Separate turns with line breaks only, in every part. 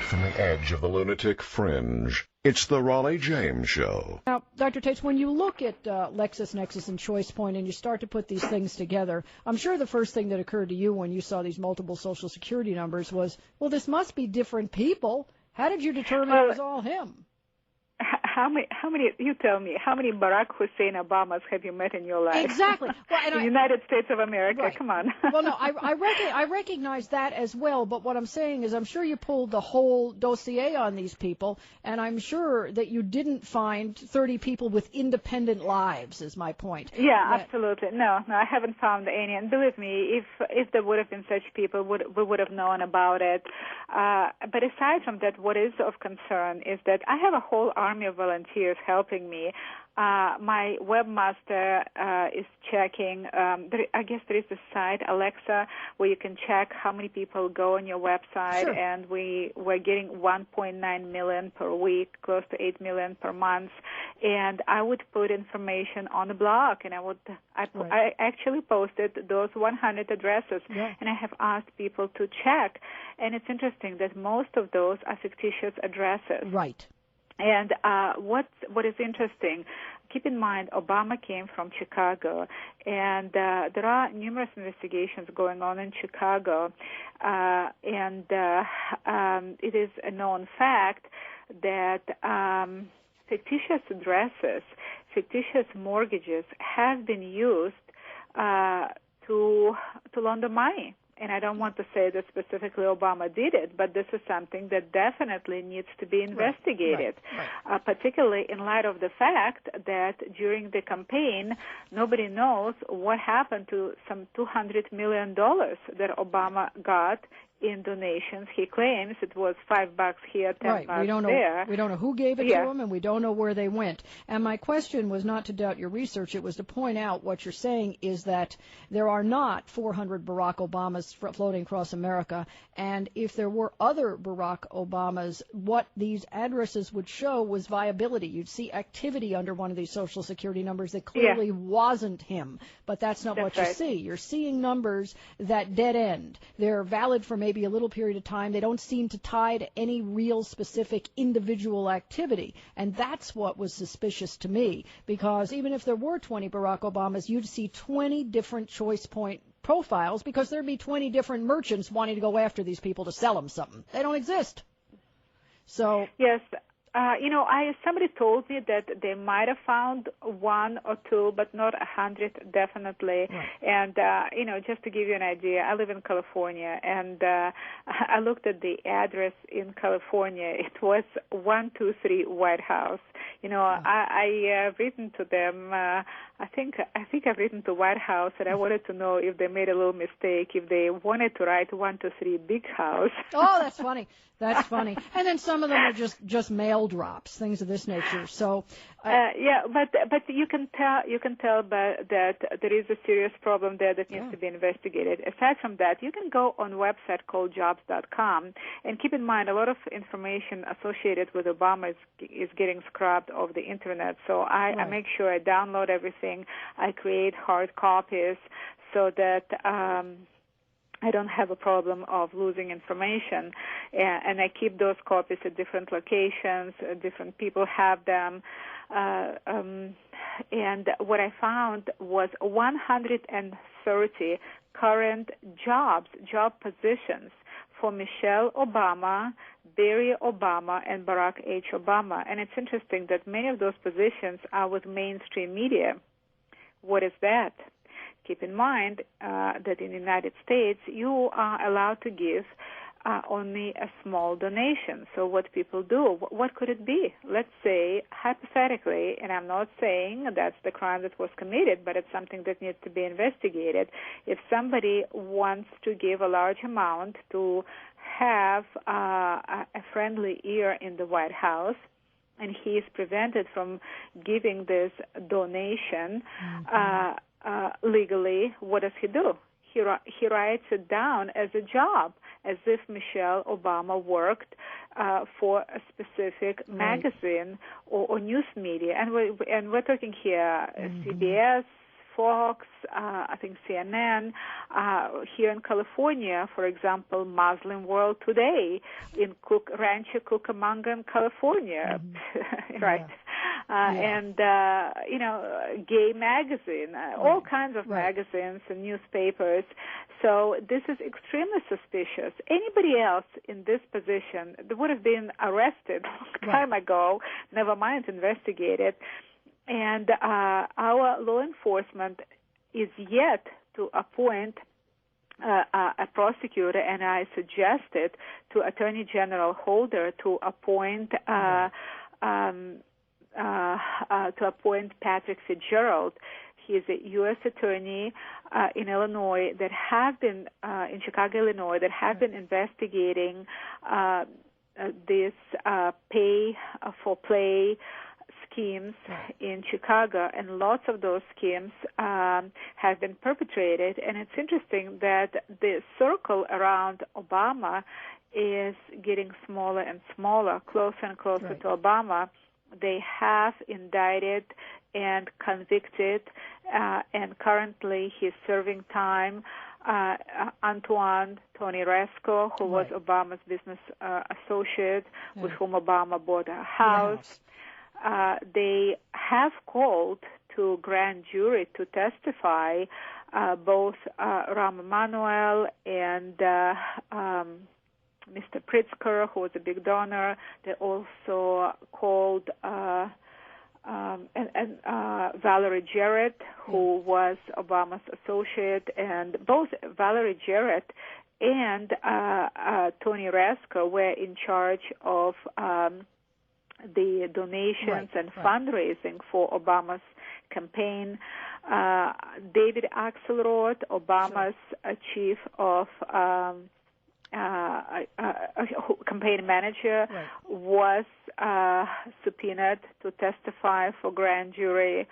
from the edge of the lunatic fringe. It's the Rollye James Show.
Now, Dr. Taitz, when you look at LexisNexis and ChoicePoint and you start to put these things together, I'm sure the first thing that occurred to you when you saw these multiple Social Security numbers was, well, this must be different people. How did you determine it was all him?
How many, you tell me, how many Barack Hussein Obamas have you met in your life?
Exactly. Well,
the United States of America,
right.
Come on.
Well, no, I recognize that as well, but what I'm saying is I'm sure you pulled the whole dossier on these people, and I'm sure that you didn't find 30 people with independent lives, is my point.
Yeah, absolutely. No, I haven't found any, and believe me, if there would have been such people, we would have known about it. But aside from that, what is of concern is that I have a whole army of volunteers helping me. My webmaster is checking. I guess there is a site, Alexa, where you can check how many people go on your website,
sure.
And we're getting 1.9 million per week, close to 8 million per month. And I would put information on the blog, and I actually posted those 100 addresses, and I have asked people to check. And it's interesting that most of those are fictitious addresses.
Right.
And what is interesting, keep in mind, Obama came from Chicago, and there are numerous investigations going on in Chicago, and it is a known fact that fictitious addresses, fictitious mortgages have been used to launder money. And I don't want to say that specifically Obama did it, but this is something that definitely needs to be investigated,
right.
Particularly in light of the fact that during the campaign, nobody knows what happened to some $200 million that Obama got in donations. He claims it was $5 here, $10 there.
We don't know who gave it to him, and we don't know where they went. And my question was not to doubt your research. It was to point out what you're saying is that there are not 400 Barack Obamas floating across America. And if there were other Barack Obamas, what these addresses would show was viability. You'd see activity under one of these Social Security numbers that clearly wasn't him. But that's not what you see. You're seeing numbers that dead end. They're valid for maybe a little period of time. They don't seem to tie to any real specific individual activity. And that's what was suspicious to me, because even if there were 20 Barack Obamas, you'd see 20 different ChoicePoint profiles, because there'd be 20 different merchants wanting to go after these people to sell them something. They don't exist. So
yes. Somebody told me that they might have found one or two, but not 100, definitely.
Right.
And, just to give you an idea, I live in California, and I looked at the address in California. It was 123 White House. I've written to them. I think I've written to White House, and I wanted to know if they made a little mistake, if they wanted to write 123 Big House.
Oh, that's funny. That's funny. And then some of them are just mail drops, things of this nature. So,
but you can tell that there is a serious problem there that needs to be investigated. Aside from that, you can go on a website called jobs.com, and keep in mind a lot of information associated with Obama is getting scrubbed off the internet. So I make sure I download everything. I create hard copies so that I don't have a problem of losing information, and I keep those copies at different locations. Different people have them, and what I found was 130 current job positions for Michelle Obama, Barry Obama, and Barack H. Obama. And it's interesting that many of those positions are with mainstream media. What is that? Keep in mind that in the United States, you are allowed to give only a small donation. So what people do, what could it be? Let's say, hypothetically, and I'm not saying that's the crime that was committed, but it's something that needs to be investigated. If somebody wants to give a large amount to have a friendly ear in the White House, and he is prevented from giving this donation, legally, what does he do? He writes it down as a job, as if Michelle Obama worked for a specific magazine or news media. And we're talking here CBS, Fox, I think CNN. Here in California, for example, Muslim World Today in Rancho Cucamonga, California, right? And, Gay Magazine, all kinds of magazines and newspapers. So this is extremely suspicious. Anybody else in this position would have been arrested a long time ago, never mind investigated. And our law enforcement is yet to appoint a prosecutor, and I suggested to Attorney General Holder to appoint Patrick Fitzgerald. He is a U.S. attorney in Illinois that have been in Chicago, Illinois, that have been investigating this pay for play schemes in Chicago, and lots of those schemes have been perpetrated. And it's interesting that the circle around Obama is getting smaller and smaller, closer and closer to Obama. They have indicted and convicted, and currently he's serving time. Antoine Tony Resco, who was Obama's business associate, with whom Obama bought a house. They have called to grand jury to testify both Rahm Emanuel and Mr. Pritzker, who was a big donor. They also called Valerie Jarrett, who was Obama's associate, and both Valerie Jarrett and Tony Resco were in charge of the donations and fundraising for Obama's campaign. David Axelrod, Obama's chief of campaign manager, was subpoenaed to testify for grand jury.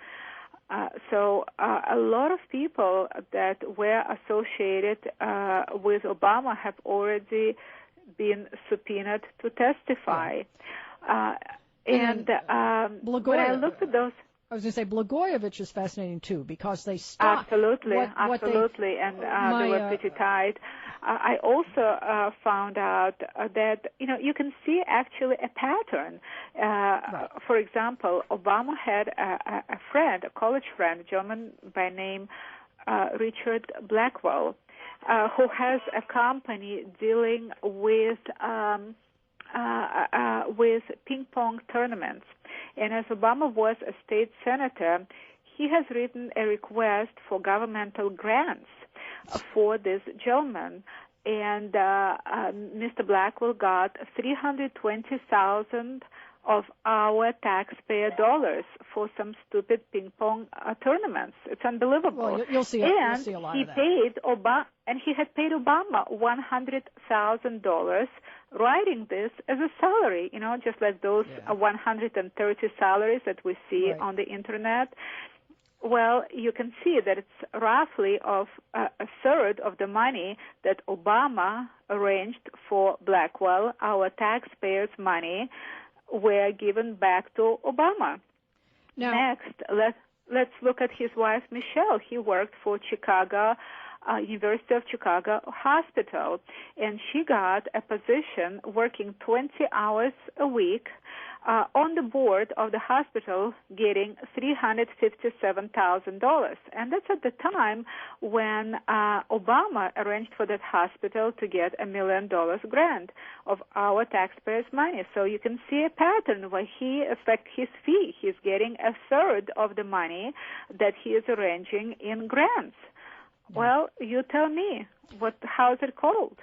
So a lot of people that were associated with Obama have already been subpoenaed to testify. When I looked at those,
I was going to say Blagojevich is fascinating too, because they stopped.
Absolutely, and they were pretty tight. I also found out that you can see actually a pattern. For example, Obama had a friend, a college friend, a gentleman by name Richard Blackwell, who has a company dealing with ping pong tournaments. And as Obama was a state senator, he has written a request for governmental grants for this gentleman. And Mr. Blackwell got $320,000 of our taxpayer dollars for some stupid ping pong tournaments. It's unbelievable.
Well, you'll see a lot of that.
He had paid Obama $100,000, writing this as a salary, just like those 130 salaries that we see on the Internet. Well, you can see that it's roughly of a third of the money that Obama arranged for Blackwell, our taxpayers' money, were given back to Obama.
Now,
next, let's look at his wife, Michelle. He worked for University of Chicago Hospital, and she got a position working 20 hours a week on the board of the hospital, getting $357,000. And that's at the time when Obama arranged for that hospital to get $1 million grant of our taxpayers' money. So you can see a pattern where he affects his fee. He's getting a third of the money that he is arranging in grants. Well, you tell me, how is it called?